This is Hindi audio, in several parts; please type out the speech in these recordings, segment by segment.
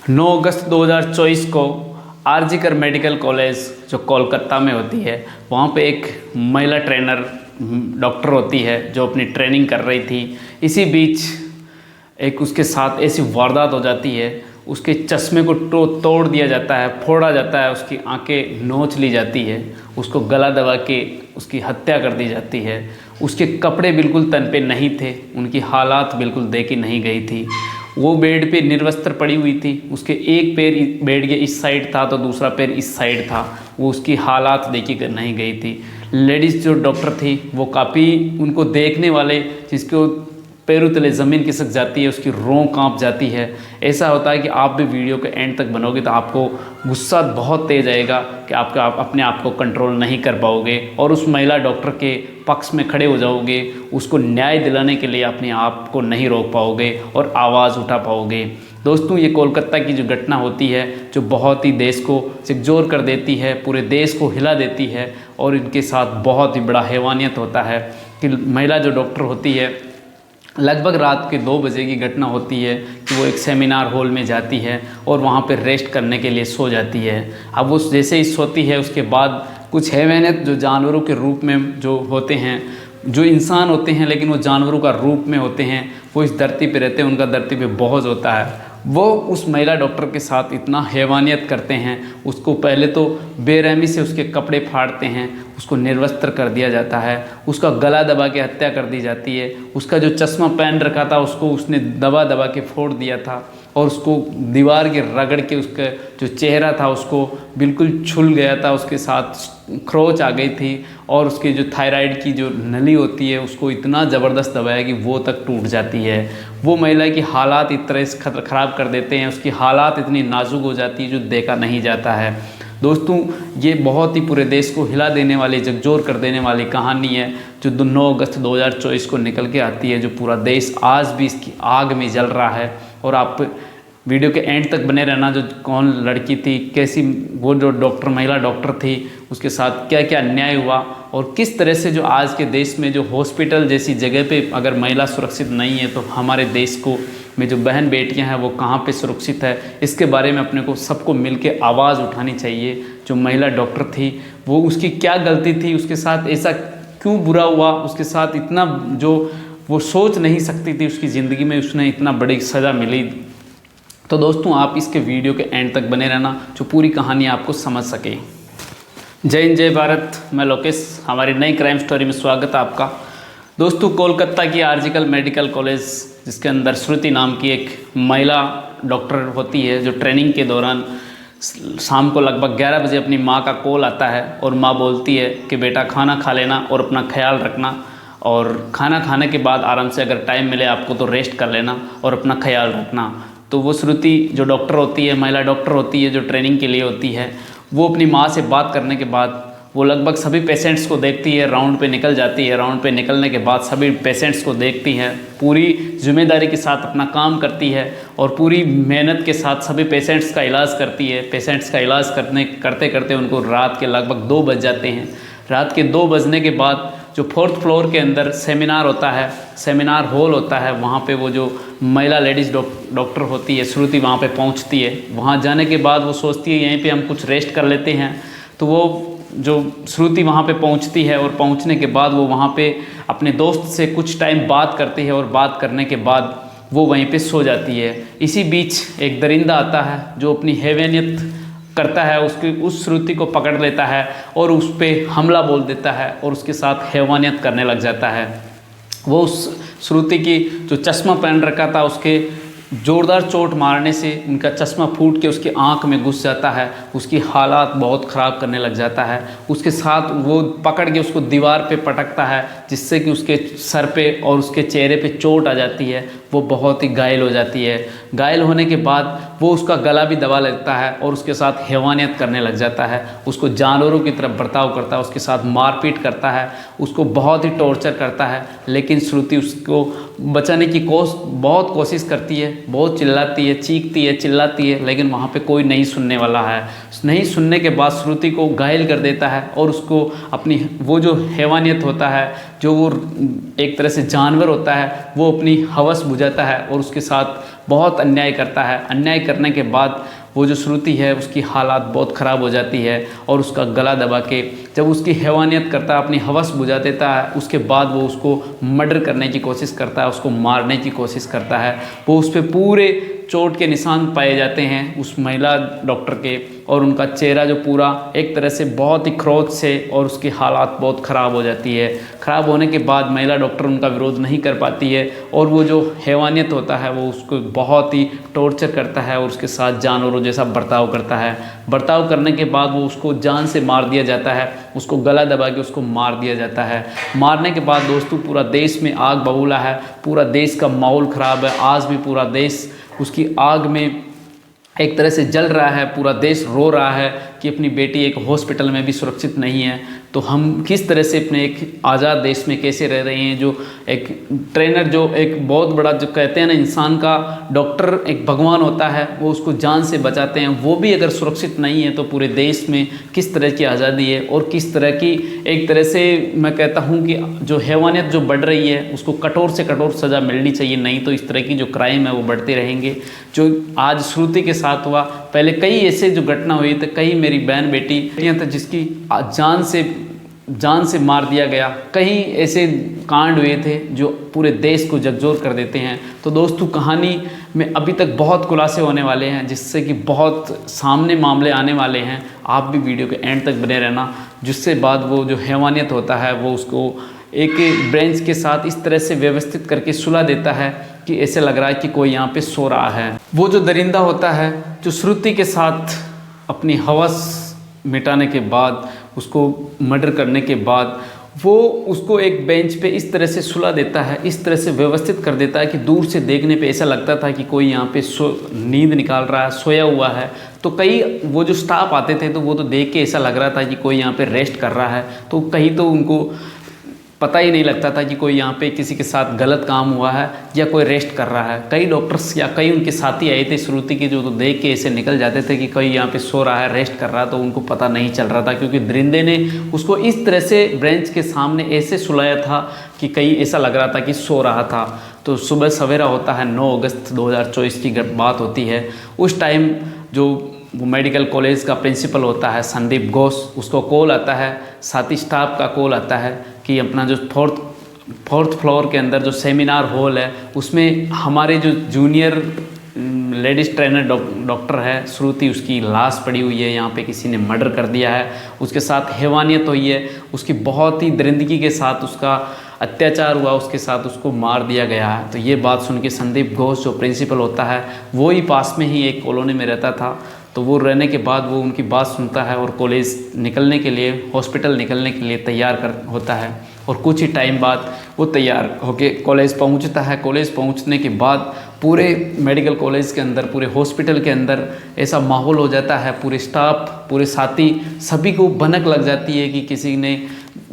9 अगस्त 2024 को आरजीकर मेडिकल कॉलेज जो कोलकाता में होती है, वहाँ पे एक महिला ट्रेनर डॉक्टर होती है जो अपनी ट्रेनिंग कर रही थी। इसी बीच एक उसके साथ ऐसी वारदात हो जाती है, उसके चश्मे को तोड़ दिया जाता है, फोड़ा जाता है, उसकी आंखें नोच ली जाती है, उसको गला दबा के उसकी हत्या कर दी जाती है। उसके कपड़े बिल्कुल तन पे नहीं थे, उनकी हालात बिल्कुल देखी नहीं गई थी। वो बेड पे निर्वस्त्र पड़ी हुई थी, उसके एक पैर बेड के इस साइड था तो दूसरा पैर इस साइड था। वो उसकी हालात देखी नहीं गई थी। लेडीज़ जो डॉक्टर थी वो काफ़ी, उनको देखने वाले जिसको पैरों तले ज़मीन खिसक जाती है, उसकी रों कांप जाती है। ऐसा होता है कि आप भी वीडियो के एंड तक बनोगे तो आपको गुस्सा बहुत तेज आएगा कि आप अपने आप को कंट्रोल नहीं कर पाओगे और उस महिला डॉक्टर के पक्ष में खड़े हो जाओगे। उसको न्याय दिलाने के लिए अपने आप को नहीं रोक पाओगे और आवाज़ उठा पाओगे। दोस्तों, ये कोलकाता की जो घटना होती है जो बहुत ही देश को झकझोर कर देती है, पूरे देश को हिला देती है और इनके साथ बहुत ही बड़ा हैवानियत होता है कि महिला जो डॉक्टर होती है, लगभग रात के 2 बजे की घटना होती है कि वो एक सेमिनार हॉल में जाती है और वहाँ पर रेस्ट करने के लिए सो जाती है। अब वो जैसे ही सोती है उसके बाद कुछ हैवानियत जो जानवरों के रूप में जो होते हैं, जो इंसान होते हैं लेकिन वो जानवरों का रूप में होते हैं, वो इस धरती पे रहते हैं, उनका धरती पे बहुत होता है। वो उस महिला डॉक्टर के साथ इतना हैवानियत करते हैं, उसको पहले तो बेरहमी से उसके कपड़े फाड़ते हैं, उसको निर्वस्त्र कर दिया जाता है, उसका गला दबा के हत्या कर दी जाती है। उसका जो चश्मा पहन रखा था उसको उसने दबा दबा के फोड़ दिया था और उसको दीवार के रगड़ के उसका जो चेहरा था उसको बिल्कुल छुल गया था, उसके साथ खरोच आ गई थी और उसकी जो थायराइड की जो नली होती है उसको इतना ज़बरदस्त दबाया कि वो तक टूट जाती है। वो महिला की हालात इस तरह से ख़राब कर देते हैं, उसकी हालात इतनी नाजुक हो जाती है जो देखा नहीं जाता है। दोस्तों, ये बहुत ही पूरे देश को हिला देने वाली, झकझोर कर देने वाली कहानी है जो 9 अगस्त 2024 को निकल के आती है, जो पूरा देश आज भी इसकी आग में जल रहा है। और आप वीडियो के एंड तक बने रहना, जो कौन लड़की थी, कैसी वो जो डॉक्टर महिला डॉक्टर थी, उसके साथ क्या क्या अन्याय हुआ और किस तरह से जो आज के देश में जो हॉस्पिटल जैसी जगह पे अगर महिला सुरक्षित नहीं है तो हमारे देश को में जो बहन बेटियां हैं वो कहाँ पे सुरक्षित है, इसके बारे में अपने को सबको मिल के आवाज़ उठानी चाहिए। जो महिला डॉक्टर थी वो, उसकी क्या गलती थी, उसके साथ ऐसा क्यों बुरा हुआ, उसके साथ इतना जो वो सोच नहीं सकती थी उसकी ज़िंदगी में उसने इतना बड़ी सज़ा मिली। तो दोस्तों, आप इसके वीडियो के एंड तक बने रहना जो पूरी कहानी आपको समझ सके। जय हिंद, जय भारत। मैं लोकेश, हमारी नई क्राइम स्टोरी में स्वागत है आपका। दोस्तों, कोलकाता की आरजीकर मेडिकल कॉलेज जिसके अंदर श्रुति नाम की एक महिला डॉक्टर होती है, जो ट्रेनिंग के दौरान शाम को लगभग 11 बजे अपनी माँ का कॉल आता है और माँ बोलती है कि बेटा खाना खा लेना और अपना ख्याल रखना, और खाना खाने के बाद आराम से अगर टाइम मिले आपको तो रेस्ट कर लेना और अपना ख्याल रखना। तो वो श्रुति जो डॉक्टर होती है, महिला डॉक्टर होती है जो ट्रेनिंग के लिए होती है, वो अपनी माँ से बात करने के बाद वो लगभग सभी पेशेंट्स को देखती है, राउंड पे निकल जाती है। राउंड पे निकलने के बाद सभी पेशेंट्स को देखती है, पूरी जिम्मेदारी के साथ अपना काम करती है और पूरी मेहनत के साथ सभी पेशेंट्स का इलाज करती है। पेशेंट्स का इलाज करते करते उनको रात के लगभग 2 बज जाते हैं। रात के 2 बजने के बाद जो 4th फ्लोर के अंदर सेमिनार होता है, सेमिनार हॉल होता है, वहाँ पे वो जो महिला लेडीज़ डॉक्टर होती है श्रुति वहाँ पे पहुँचती है। वहाँ जाने के बाद वो सोचती है यहीं पे हम कुछ रेस्ट कर लेते हैं। तो वो जो श्रुति वहाँ पे पहुँचती है और पहुँचने के बाद वो वहाँ पे अपने दोस्त से कुछ टाइम बात करती है और बात करने के बाद वो वहीं पे सो जाती है। इसी बीच एक दरिंदा आता है जो अपनी हैवानियत करता है, उस श्रुति को पकड़ लेता है और उस पर हमला बोल देता है और उसके साथ हैवानियत करने लग जाता है। वो उस श्रुति की जो चश्मा पहन रखा था उसके ज़ोरदार चोट मारने से उनका चश्मा फूट के उसकी आंख में घुस जाता है, उसकी हालात बहुत ख़राब करने लग जाता है। उसके साथ वो पकड़ के उसको दीवार पे पटकता है जिससे कि उसके सर पे और उसके चेहरे पे चोट आ जाती है, वो बहुत ही घायल हो जाती है। घायल होने के बाद वो उसका गला भी दबा लेता है और उसके साथ हैवानियत करने लग जाता है, उसको जानवरों की तरफ बर्ताव करता है, उसके साथ मारपीट करता है, उसको बहुत ही टॉर्चर करता है। लेकिन श्रुति उसको बचाने की बहुत कोशिश करती है, बहुत चिल्लाती है, चीखती है, चिल्लाती है, लेकिन वहाँ पे कोई नहीं सुनने वाला है। नहीं सुनने के बाद श्रुति को घायल कर देता है और उसको अपनी वो जो हैवानियत होता है, जो वो एक तरह से जानवर होता है, वो अपनी हवस बुझाता है और उसके साथ बहुत अन्याय करता है। अन्याय करने के बाद वो जो श्रुति है उसकी हालात बहुत ख़राब हो जाती है और उसका गला दबा के जब उसकी हैवानियत करता है, अपनी हवस बुझा देता है, उसके बाद वो उसको मर्डर करने की कोशिश करता है, उसको मारने की कोशिश करता है। वो उस पर पूरे चोट के निशान पाए जाते हैं उस महिला डॉक्टर के, और उनका चेहरा जो पूरा एक तरह से बहुत ही क्रोध से, और उसकी हालात बहुत ख़राब हो जाती है। ख़राब होने के बाद महिला डॉक्टर उनका विरोध नहीं कर पाती है और वो जो हैवानियत होता है वो उसको बहुत ही टॉर्चर करता है और उसके साथ जानवरों जैसा बर्ताव करता है। बर्ताव करने के बाद वो उसको जान से मार दिया जाता है, उसको गला दबा के उसको मार दिया जाता है। मारने के बाद दोस्तों पूरा देश में आग बबूला है, पूरा देश का माहौल ख़राब है। आज भी पूरा देश उसकी आग में एक तरह से जल रहा है, पूरा देश रो रहा है कि अपनी बेटी एक हॉस्पिटल में भी सुरक्षित नहीं है। तो हम किस तरह से अपने एक आज़ाद देश में कैसे रह रहे हैं। जो एक ट्रेनर, जो एक बहुत बड़ा, जो कहते हैं ना इंसान का डॉक्टर एक भगवान होता है, वो उसको जान से बचाते हैं, वो भी अगर सुरक्षित नहीं है तो पूरे देश में किस तरह की आज़ादी है और किस तरह की एक तरह से मैं कहता हूँ कि जो हैवानियत जो बढ़ रही है उसको कठोर से कठोर सज़ा मिलनी चाहिए, नहीं तो इस तरह की जो क्राइम है वो बढ़ते रहेंगे। जो आज श्रुति के साथ हुआ, पहले कई ऐसे जो घटना हुई थी, कई मेरी बहन बेटियाँ थी जिसकी जान से मार दिया गया, कई ऐसे कांड हुए थे जो पूरे देश को झकझोर कर देते हैं। तो दोस्तों कहानी में अभी तक बहुत खुलासे होने वाले हैं, जिससे कि बहुत सामने मामले आने वाले हैं। आप भी वीडियो के एंड तक बने रहना, जिससे बाद वो जो हैवानियत होता है वो उसको एक ब्रेंच के साथ इस तरह से व्यवस्थित करके सुला देता है कि ऐसे लग रहा है कि कोई यहाँ पे सो रहा है। वो जो दरिंदा होता है जो श्रुति के साथ अपनी हवस मिटाने के बाद, उसको मर्डर करने के बाद, वो उसको एक बेंच पे इस तरह से सुला देता है, इस तरह से व्यवस्थित कर देता है कि दूर से देखने पे ऐसा लगता था कि कोई यहाँ पे नींद निकाल रहा है, सोया हुआ है। तो कई वो जो स्टाफ आते थे तो वो तो देख के ऐसा लग रहा था कि कोई यहाँ पे रेस्ट कर रहा है। तो कहीं तो उनको पता ही नहीं लगता था कि कोई यहाँ पे किसी के साथ गलत काम हुआ है या कोई रेस्ट कर रहा है। कई डॉक्टर्स या कई उनके साथी आए थे श्रुति के, जो तो देख के ऐसे निकल जाते थे कि कोई यहाँ पे सो रहा है, रेस्ट कर रहा है, तो उनको पता नहीं चल रहा था, क्योंकि दरिंदे ने उसको इस तरह से ब्रेंच के सामने ऐसे सुलाया था कि कहीं ऐसा लग रहा था कि सो रहा था। तो सुबह सवेरा होता है, 9 अगस्त 2024 की बात होती है। उस टाइम जो वो मेडिकल कॉलेज का प्रिंसिपल होता है संदीप घोष, उसको कॉल आता है, साथी स्टाफ का कॉल आता है कि अपना जो फोर्थ फ्लोर के अंदर जो सेमिनार हॉल है उसमें हमारे जो जूनियर लेडीज़ ट्रेनर डॉक्टर है श्रुति, उसकी लाश पड़ी हुई है, यहाँ पे किसी ने मर्डर कर दिया है, उसके साथ हैवानियत हुई है, उसकी बहुत ही दरिंदगी के साथ उसका अत्याचार हुआ, उसके साथ उसको मार दिया गया है। तो ये बात सुन के संदीप घोष जो प्रिंसिपल होता है वो ही पास में ही एक कॉलोनी में रहता था। तो वो रहने के बाद वो उनकी बात सुनता है और कॉलेज निकलने के लिए, हॉस्पिटल निकलने के लिए तैयार होता है। और कुछ ही टाइम बाद वो तैयार होके कॉलेज पहुंचता है। कॉलेज पहुंचने के बाद पूरे मेडिकल कॉलेज के अंदर, पूरे हॉस्पिटल के अंदर ऐसा माहौल हो जाता है, पूरे स्टाफ, पूरे साथी सभी को भनक लग जाती है कि किसी ने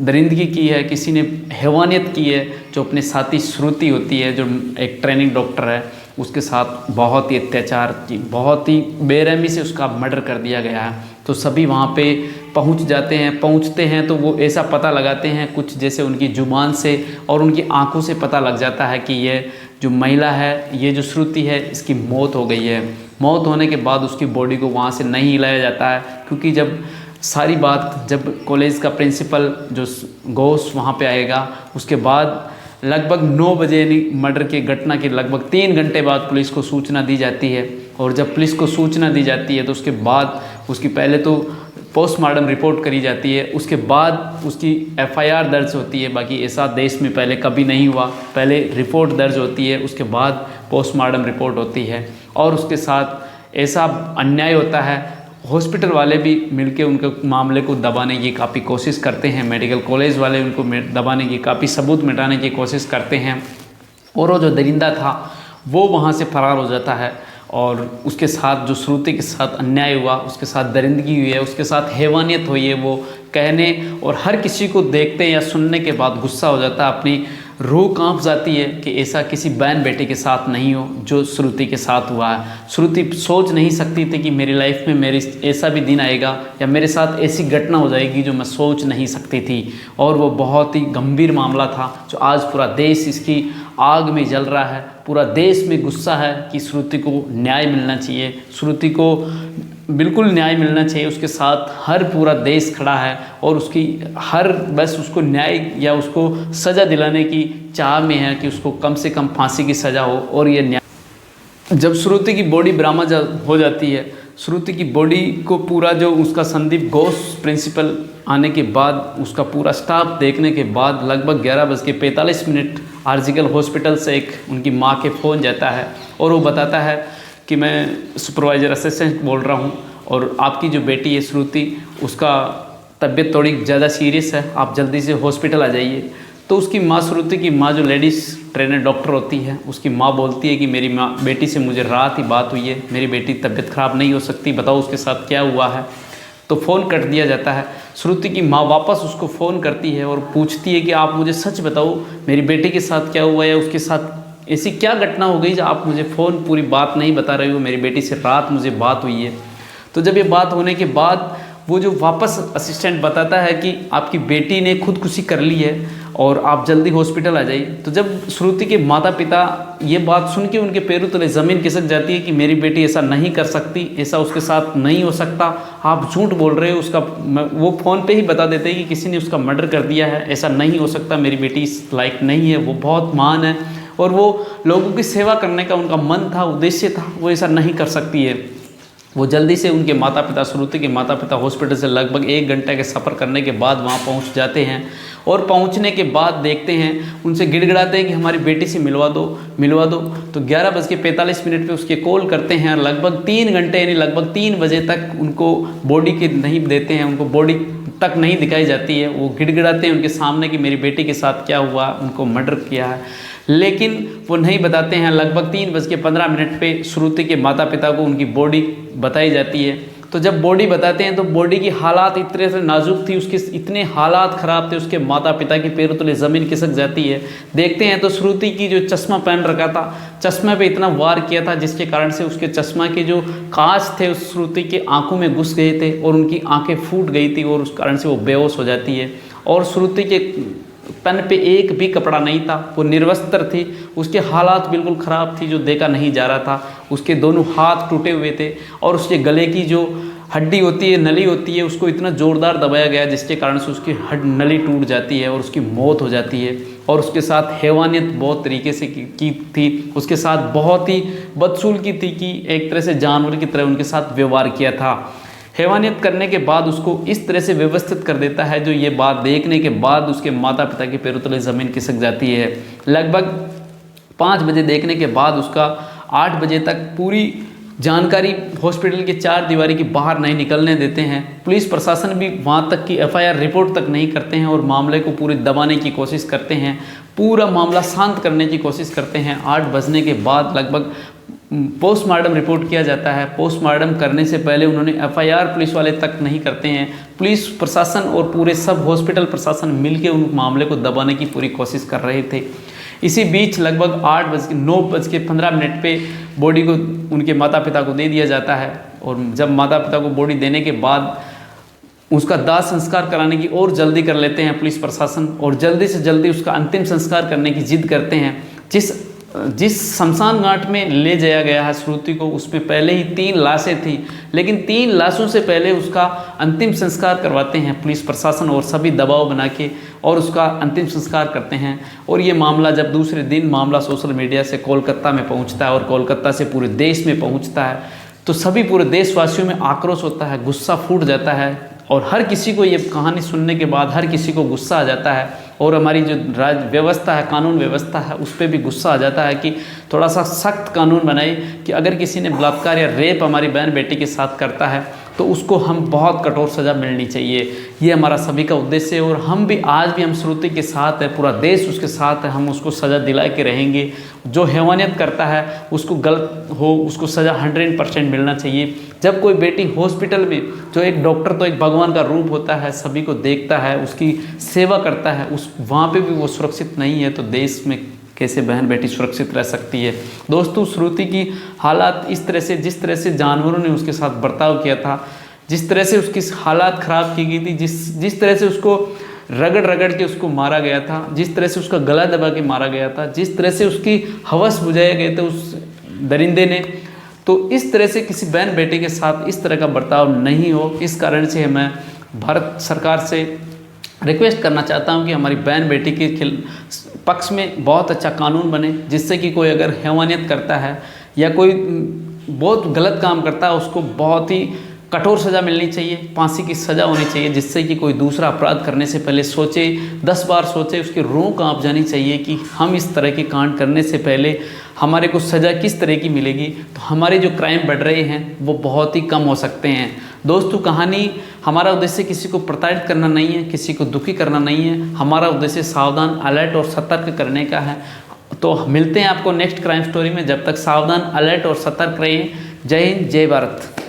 दरिंदगी की है, किसी ने हैवानियत की है। जो अपने साथी श्रुति होती है, जो एक ट्रेनिंग डॉक्टर है, उसके साथ बहुत ही अत्याचार की, बहुत ही बेरहमी से उसका मर्डर कर दिया गया है। तो सभी वहाँ पे पहुँच जाते हैं। पहुँचते हैं तो वो ऐसा पता लगाते हैं कुछ जैसे उनकी जुबान से और उनकी आंखों से पता लग जाता है कि ये जो महिला है, ये जो श्रुति है, इसकी मौत हो गई है। मौत होने के बाद उसकी बॉडी को वहाँ से नहीं हिलाया जाता है, क्योंकि जब सारी बात, जब कॉलेज का प्रिंसिपल जो घोष वहाँ पे आएगा, उसके बाद लगभग 9 बजे मर्डर की घटना के लगभग 3 घंटे बाद पुलिस को सूचना दी जाती है। और जब पुलिस को सूचना दी जाती है तो उसके बाद उसकी पहले तो पोस्टमार्टम रिपोर्ट करी जाती है, उसके बाद उसकी FIR दर्ज होती है। बाकी ऐसा देश में पहले कभी नहीं हुआ, पहले रिपोर्ट दर्ज होती है, उसके बाद पोस्टमार्टम रिपोर्ट होती है। और उसके साथ ऐसा अन्याय होता है, हॉस्पिटल वाले भी मिलके उनके मामले को दबाने की काफ़ी कोशिश करते हैं, मेडिकल कॉलेज वाले उनको दबाने की, काफ़ी सबूत मिटाने की कोशिश करते हैं। और वो जो दरिंदा था वो वहाँ से फरार हो जाता है। और उसके साथ जो श्रुति के साथ अन्याय हुआ, उसके साथ दरिंदगी हुई है, उसके साथ हैवानियत हुई है, वो कहने और हर किसी को देखते या सुनने के बाद गुस्सा हो जाता है, अपनी रूह कांप जाती है कि ऐसा किसी बहन बेटे के साथ नहीं हो जो श्रुति के साथ हुआ है। श्रुति सोच नहीं सकती थी कि मेरी लाइफ में मेरी ऐसा भी दिन आएगा या मेरे साथ ऐसी घटना हो जाएगी जो मैं सोच नहीं सकती थी। और वो बहुत ही गंभीर मामला था जो आज पूरा देश इसकी आग में जल रहा है। पूरा देश में गुस्सा है कि श्रुति को न्याय मिलना चाहिए, श्रुति को बिल्कुल न्याय मिलना चाहिए। उसके साथ हर पूरा देश खड़ा है और उसकी हर बस उसको न्याय या उसको सज़ा दिलाने की चाह में है कि उसको कम से कम फांसी की सज़ा हो। और ये न्याय जब श्रुति की बॉडी बरामद हो जाती है, श्रुति की बॉडी को पूरा जो उसका संदीप घोष प्रिंसिपल आने के बाद उसका पूरा स्टाफ देखने के बाद लगभग 11:45 आरजीकल हॉस्पिटल से एक उनकी माँ के फ़ोन जाता है और वो बताता है कि मैं सुपरवाइज़र असिस्टेंट बोल रहा हूँ और आपकी जो बेटी है श्रुति, उसका तबीयत थोड़ी ज़्यादा सीरियस है, आप जल्दी से हॉस्पिटल आ जाइए। तो उसकी माँ, श्रुति की माँ जो लेडीज़ ट्रेनर डॉक्टर होती है, उसकी माँ बोलती है कि मेरी माँ बेटी से मुझे रात ही बात हुई है, मेरी बेटी तबीयत ख़राब नहीं हो सकती, बताओ उसके साथ क्या हुआ है। तो फ़ोन कट दिया जाता है। श्रुति की माँ वापस उसको फ़ोन करती है और पूछती है कि आप मुझे सच बताओ मेरी बेटी के साथ क्या हुआ है, उसके साथ ऐसी क्या घटना हो गई जो आप मुझे फ़ोन पूरी बात नहीं बता रहे हो, मेरी बेटी से रात मुझे बात हुई है। तो जब ये बात होने के बाद वो जो वापस असिस्टेंट बताता है कि आपकी बेटी ने खुदकुशी कर ली है और आप जल्दी हॉस्पिटल आ जाइए। तो जब श्रुति के माता पिता ये बात सुन के उनके पैरों तले ज़मीन खिसक जाती है कि मेरी बेटी ऐसा नहीं कर सकती, ऐसा उसके साथ नहीं हो सकता, आप झूठ बोल रहे हो। उसका वो फ़ोन पे ही बता देते हैं कि किसी ने उसका मर्डर कर दिया है, ऐसा नहीं हो सकता, मेरी बेटी इस लायक नहीं है, वो बहुत महान है और वो लोगों की सेवा करने का उनका मन था, उद्देश्य था, वो ऐसा नहीं कर सकती है। वो जल्दी से उनके माता पिता, श्रुति के माता पिता हॉस्पिटल से लगभग 1 घंटे के सफ़र करने के बाद वहाँ पहुँच जाते हैं और पहुँचने के बाद देखते हैं, उनसे गिड़गिड़ाते हैं कि हमारी बेटी से मिलवा दो। तो 11:45 पे उसके कॉल करते हैं। लगभग 3 घंटे यानी लगभग 3 बजे तक उनको बॉडी के नहीं देते हैं, उनको बॉडी तक नहीं दिखाई जाती है। वो गिड़गिड़ाते हैं उनके सामने कि मेरी बेटी के साथ क्या हुआ, उनको मर्डर किया है, लेकिन वो नहीं बताते हैं। लगभग 3:15 पे श्रुति के माता पिता को उनकी बॉडी बताई जाती है। तो जब बॉडी बताते हैं तो बॉडी की हालात इतने से नाजुक थी, उसके इतने हालात ख़राब थे, उसके माता पिता की पैरों तले ज़मीन खिसक जाती है। देखते हैं तो श्रुति की जो चश्मा पहन रखा था, चश्मे पे इतना वार किया था जिसके कारण से उसके चश्मा के जो कांच थे उस श्रुति के आंखों में घुस गए थे और उनकी आंखें फूट गई थी और उस कारण से वो बेहोश हो जाती है। और श्रुति के तन पे एक भी कपड़ा नहीं था, वो निर्वस्त्र थी, उसके हालात बिल्कुल ख़राब थी, जो देखा नहीं जा रहा था। उसके दोनों हाथ टूटे हुए थे और उसके गले की जो हड्डी होती है, नली होती है, उसको इतना ज़ोरदार दबाया गया जिसके कारण से उसकी नली टूट जाती है और उसकी मौत हो जाती है। और उसके साथ हैवानियत बहुत तरीके से की थी, उसके साथ बहुत ही बदसलूकी थी कि एक तरह से जानवर की तरह उनके साथ व्यवहार किया था। हैवानियत करने के बाद उसको इस तरह से व्यवस्थित कर देता है जो ये बात देखने के बाद उसके माता पिता के पैरों तले ज़मीन खिसक जाती है। लगभग 5 बजे देखने के बाद उसका 8 बजे तक पूरी जानकारी हॉस्पिटल के 4 दीवारी के बाहर नहीं निकलने देते हैं। पुलिस प्रशासन भी वहाँ तक की FIR रिपोर्ट तक नहीं करते हैं और मामले को पूरे दबाने की कोशिश करते हैं, पूरा मामला शांत करने की कोशिश करते हैं। 8 बजने के बाद लगभग पोस्टमार्टम रिपोर्ट किया जाता है। पोस्टमार्टम करने से पहले उन्होंने FIR पुलिस वाले तक नहीं करते हैं। पुलिस प्रशासन और पूरे सब हॉस्पिटल प्रशासन मिलकर उन मामले को दबाने की पूरी कोशिश कर रहे थे। इसी बीच लगभग 9:15 पे बॉडी को उनके माता पिता को दे दिया जाता है और जब माता पिता को बॉडी देने के बाद उसका दाह संस्कार कराने की और जल्दी कर लेते हैं पुलिस प्रशासन और जल्दी से जल्दी उसका अंतिम संस्कार करने की जिद करते हैं। जिस शमशान घाट में ले जाया गया है श्रुति को, उसमें पहले ही 3 लाशें थी, लेकिन 3 लाशों से पहले उसका अंतिम संस्कार करवाते हैं पुलिस प्रशासन और सभी दबाव बना के और उसका अंतिम संस्कार करते हैं। और ये मामला जब दूसरे दिन मामला सोशल मीडिया से कोलकाता में पहुंचता है और कोलकाता से पूरे देश में पहुंचता है तो सभी पूरे देशवासियों में आक्रोश होता है, गुस्सा फूट जाता है और हर किसी को ये कहानी सुनने के बाद हर किसी को गुस्सा आ जाता है और हमारी जो राज्य व्यवस्था है, कानून व्यवस्था है, उस पर भी गुस्सा आ जाता है कि थोड़ा सा सख्त कानून बनाए कि अगर किसी ने बलात्कार या रेप हमारी बहन बेटी के साथ करता है तो उसको हम बहुत कठोर सज़ा मिलनी चाहिए। ये हमारा सभी का उद्देश्य है और हम भी आज भी हम श्रुति के साथ है, पूरा देश उसके साथ है। हम उसको सज़ा दिला के रहेंगे। जो हैवानियत करता है उसको गलत हो उसको सज़ा 100% मिलना चाहिए। जब कोई बेटी हॉस्पिटल में, जो एक डॉक्टर तो एक भगवान का रूप होता है, सभी को देखता है, उसकी सेवा करता है, उस वहाँ पे भी वो सुरक्षित नहीं है तो देश में कैसे बहन बेटी सुरक्षित रह सकती है। दोस्तों, श्रुति की हालात इस तरह से, जिस तरह से जानवरों ने उसके साथ बर्ताव किया था, जिस तरह से उसकी हालात ख़राब की गई थी, जिस तरह से उसको रगड़ रगड़ के उसको मारा गया था, जिस तरह से उसका गला दबा के मारा गया था, जिस तरह से उसकी हवस बुझाए गए थे उस दरिंदे ने, तो इस तरह से किसी बहन बेटे के साथ इस तरह का बर्ताव नहीं हो। इस कारण से मैं भारत सरकार से रिक्वेस्ट करना चाहता हूं कि हमारी बहन बेटी के पक्ष में बहुत अच्छा कानून बने, जिससे कि कोई अगर हैवानियत करता है या कोई बहुत गलत काम करता है उसको बहुत ही कठोर सज़ा मिलनी चाहिए, फांसी की सज़ा होनी चाहिए, जिससे कि कोई दूसरा अपराध करने से पहले सोचे, 10 बार सोचे, उसकी रूह कांप जानी चाहिए कि हम इस तरह के कांड करने से पहले हमारे को सज़ा किस तरह की मिलेगी, तो हमारे जो क्राइम बढ़ रहे हैं वो बहुत ही कम हो सकते हैं। दोस्तों, कहानी, हमारा उद्देश्य किसी को प्रताड़ित करना नहीं है, किसी को दुखी करना नहीं है। हमारा उद्देश्य सावधान, अलर्ट और सतर्क करने का है। तो मिलते हैं आपको नेक्स्ट क्राइम स्टोरी में। जब तक सावधान, अलर्ट और सतर्क रहें। जय हिंद, जय भारत।